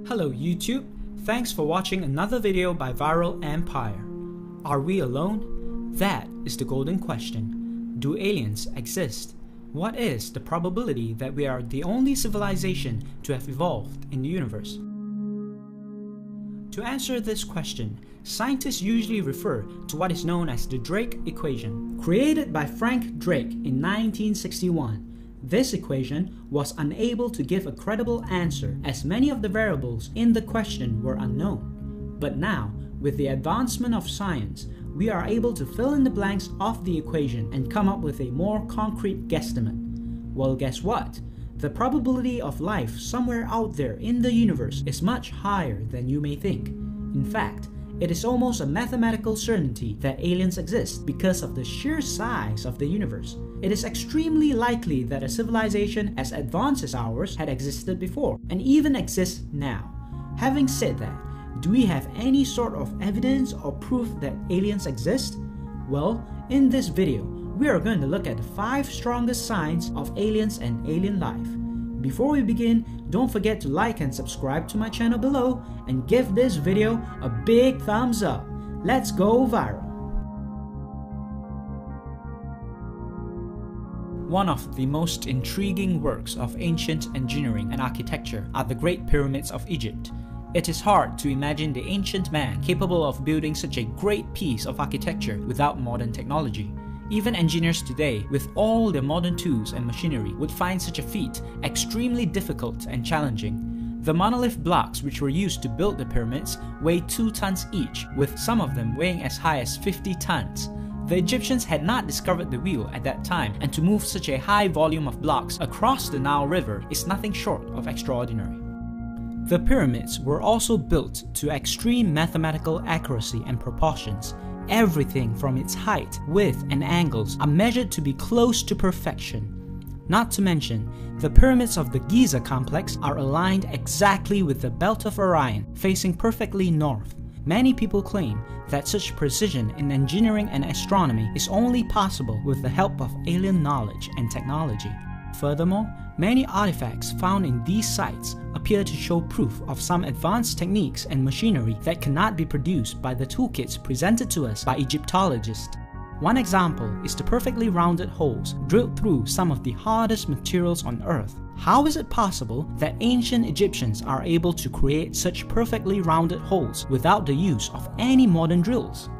Hello YouTube, thanks for watching another video by Viral Empire. Are we alone? That is the golden question. Do aliens exist? What is the probability that we are the only civilization to have evolved in the universe? To answer this question, scientists usually refer to what is known as the Drake equation. Created by Frank Drake in 1961, this equation was unable to give a credible answer as many of the variables in the question were unknown. But now, with the advancement of science, we are able to fill in the blanks of the equation and come up with a more concrete guesstimate. Well, guess what? The probability of life somewhere out there in the universe is much higher than you may think. In fact, it is almost a mathematical certainty that aliens exist because of the sheer size of the universe. It is extremely likely that a civilization as advanced as ours had existed before, and even exists now. Having said that, do we have any sort of evidence or proof that aliens exist? Well, in this video, we are going to look at the 5 strongest signs of aliens and alien life. Before we begin, don't forget to like and subscribe to my channel below and give this video a big thumbs up. Let's go viral! One of the most intriguing works of ancient engineering and architecture are the Great Pyramids of Egypt. It is hard to imagine the ancient man capable of building such a great piece of architecture without modern technology. Even engineers today, with all their modern tools and machinery, would find such a feat extremely difficult and challenging. The monolith blocks which were used to build the pyramids weigh 2 tons each, with some of them weighing as high as 50 tons. The Egyptians had not discovered the wheel at that time, and to move such a high volume of blocks across the Nile River is nothing short of extraordinary. The pyramids were also built to extreme mathematical accuracy and proportions. Everything from its height, width, and angles are measured to be close to perfection. Not to mention, the pyramids of the Giza complex are aligned exactly with the belt of Orion, facing perfectly north. Many people claim that such precision in engineering and astronomy is only possible with the help of alien knowledge and technology. Furthermore, many artifacts found in these sites appear to show proof of some advanced techniques and machinery that cannot be produced by the toolkits presented to us by Egyptologists. One example is the perfectly rounded holes drilled through some of the hardest materials on Earth. How is it possible that ancient Egyptians are able to create such perfectly rounded holes without the use of any modern drills?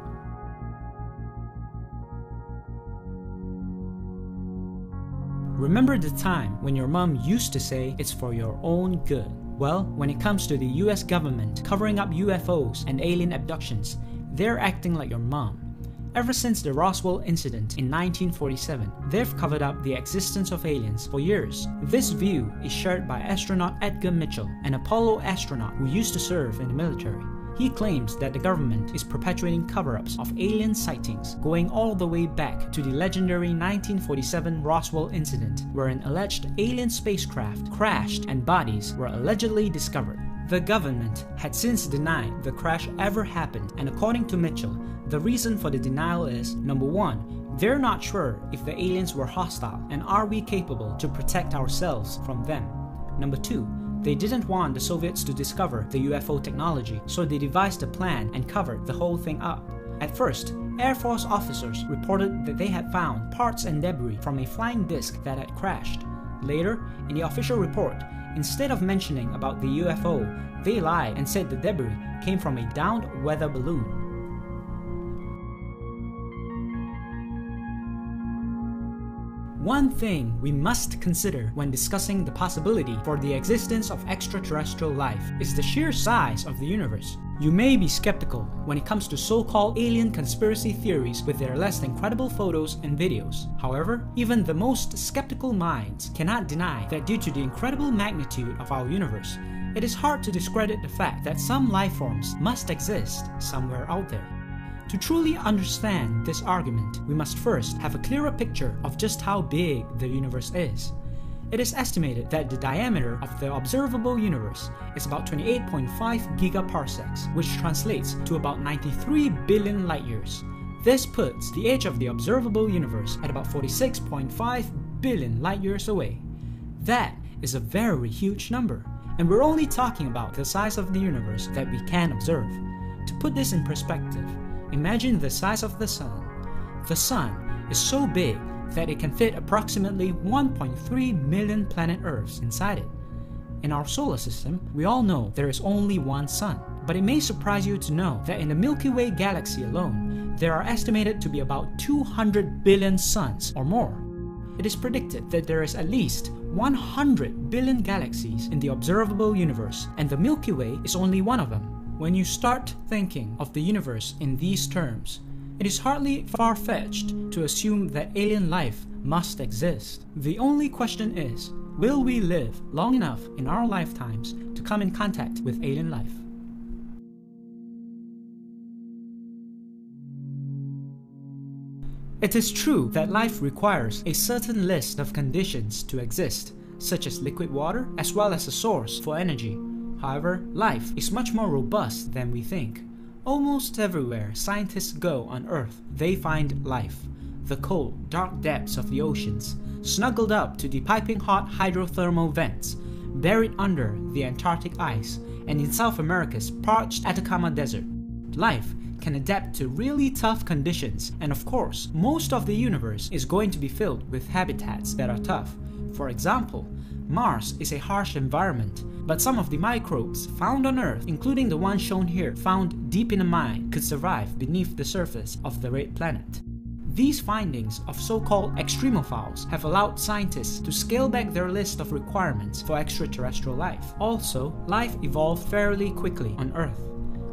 Remember the time when your mom used to say it's for your own good? Well, when it comes to the US government covering up UFOs and alien abductions, they're acting like your mom. Ever since the Roswell incident in 1947, they've covered up the existence of aliens for years. This view is shared by astronaut Edgar Mitchell, an Apollo astronaut who used to serve in the military. He claims that the government is perpetuating cover-ups of alien sightings, going all the way back to the legendary 1947 Roswell incident, where an alleged alien spacecraft crashed and bodies were allegedly discovered. The government had since denied the crash ever happened, and according to Mitchell, the reason for the denial is, number 1, they're not sure if the aliens were hostile and are we capable to protect ourselves from them. Number 2, they didn't want the Soviets to discover the UFO technology, so they devised a plan and covered the whole thing up. At first, Air Force officers reported that they had found parts and debris from a flying disc that had crashed. Later, in the official report, instead of mentioning about the UFO, they lied and said the debris came from a downed weather balloon. One thing we must consider when discussing the possibility for the existence of extraterrestrial life is the sheer size of the universe. You may be skeptical when it comes to so-called alien conspiracy theories with their less than credible photos and videos. However, even the most skeptical minds cannot deny that due to the incredible magnitude of our universe, it is hard to discredit the fact that some life forms must exist somewhere out there. To truly understand this argument, we must first have a clearer picture of just how big the universe is. It is estimated that the diameter of the observable universe is about 28.5 gigaparsecs, which translates to about 93 billion light years. This puts the age of the observable universe at about 46.5 billion light years away. That is a very huge number. And we're only talking about the size of the universe that we can observe. To put this in perspective, imagine the size of the Sun. The Sun is so big that it can fit approximately 1.3 million planet Earths inside it. In our solar system, we all know there is only one Sun. But it may surprise you to know that in the Milky Way galaxy alone, there are estimated to be about 200 billion suns or more. It is predicted that there is at least 100 billion galaxies in the observable universe, and the Milky Way is only one of them. When you start thinking of the universe in these terms, it is hardly far-fetched to assume that alien life must exist. The only question is, will we live long enough in our lifetimes to come in contact with alien life? It is true that life requires a certain list of conditions to exist, such as liquid water as well as a source for energy. However, life is much more robust than we think. Almost everywhere scientists go on Earth, they find life. The cold, dark depths of the oceans, snuggled up to the piping hot hydrothermal vents, buried under the Antarctic ice, and in South America's parched Atacama Desert. Life can adapt to really tough conditions, and of course, most of the universe is going to be filled with habitats that are tough. For example, Mars is a harsh environment, but some of the microbes found on Earth, including the one shown here found deep in a mine, could survive beneath the surface of the red planet. These findings of so-called extremophiles have allowed scientists to scale back their list of requirements for extraterrestrial life. Also, life evolved fairly quickly on Earth.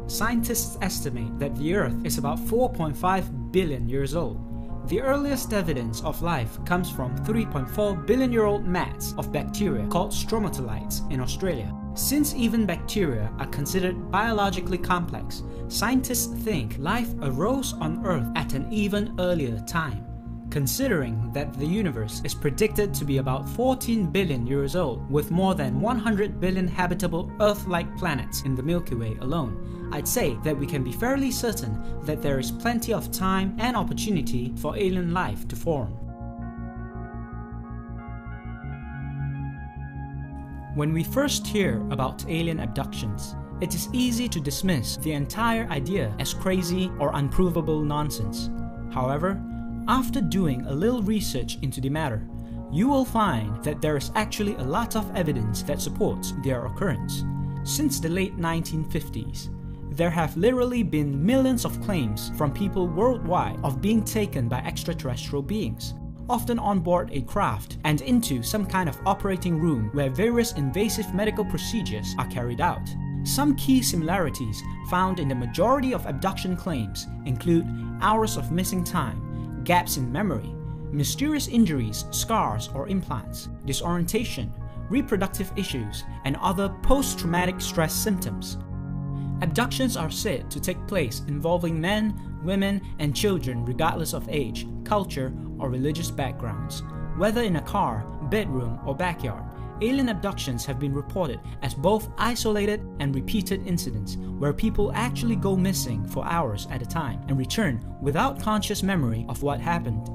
Scientists estimate that the Earth is about 4.5 billion years old. The earliest evidence of life comes from 3.4 billion-year-old mats of bacteria called stromatolites in Australia. Since even bacteria are considered biologically complex, scientists think life arose on Earth at an even earlier time. Considering that the universe is predicted to be about 14 billion years old, with more than 100 billion habitable Earth-like planets in the Milky Way alone, I'd say that we can be fairly certain that there is plenty of time and opportunity for alien life to form. When we first hear about alien abductions, it is easy to dismiss the entire idea as crazy or unprovable nonsense. However, after doing a little research into the matter, you will find that there is actually a lot of evidence that supports their occurrence. Since the late 1950s, there have literally been millions of claims from people worldwide of being taken by extraterrestrial beings, often on board a craft and into some kind of operating room where various invasive medical procedures are carried out. Some key similarities found in the majority of abduction claims include hours of missing time, gaps in memory, mysterious injuries, scars or implants, disorientation, reproductive issues, and other post-traumatic stress symptoms. Abductions are said to take place involving men, women, and children regardless of age, culture, or religious backgrounds. Whether in a car, bedroom, or backyard, alien abductions have been reported as both isolated and repeated incidents where people actually go missing for hours at a time and return without conscious memory of what happened.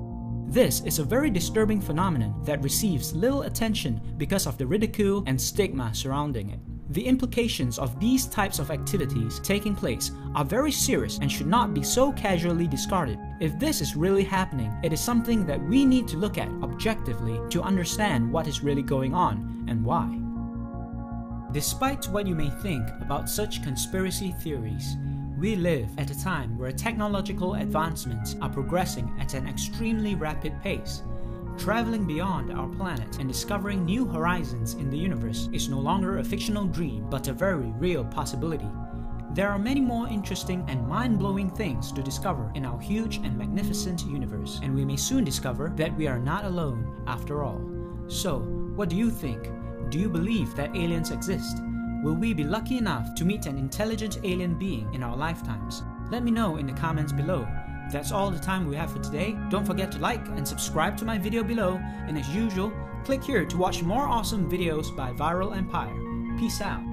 This is a very disturbing phenomenon that receives little attention because of the ridicule and stigma surrounding it. The implications of these types of activities taking place are very serious and should not be so casually discarded. If this is really happening, it is something that we need to look at objectively to understand what is really going on and why. Despite what you may think about such conspiracy theories, we live at a time where technological advancements are progressing at an extremely rapid pace. Traveling beyond our planet and discovering new horizons in the universe is no longer a fictional dream, but a very real possibility. There are many more interesting and mind-blowing things to discover in our huge and magnificent universe, and we may soon discover that we are not alone after all. So, what do you think? Do you believe that aliens exist? Will we be lucky enough to meet an intelligent alien being in our lifetimes? Let me know in the comments below. That's all the time we have for today. Don't forget to like and subscribe to my video below, and as usual, click here to watch more awesome videos by Viral Empire. Peace out.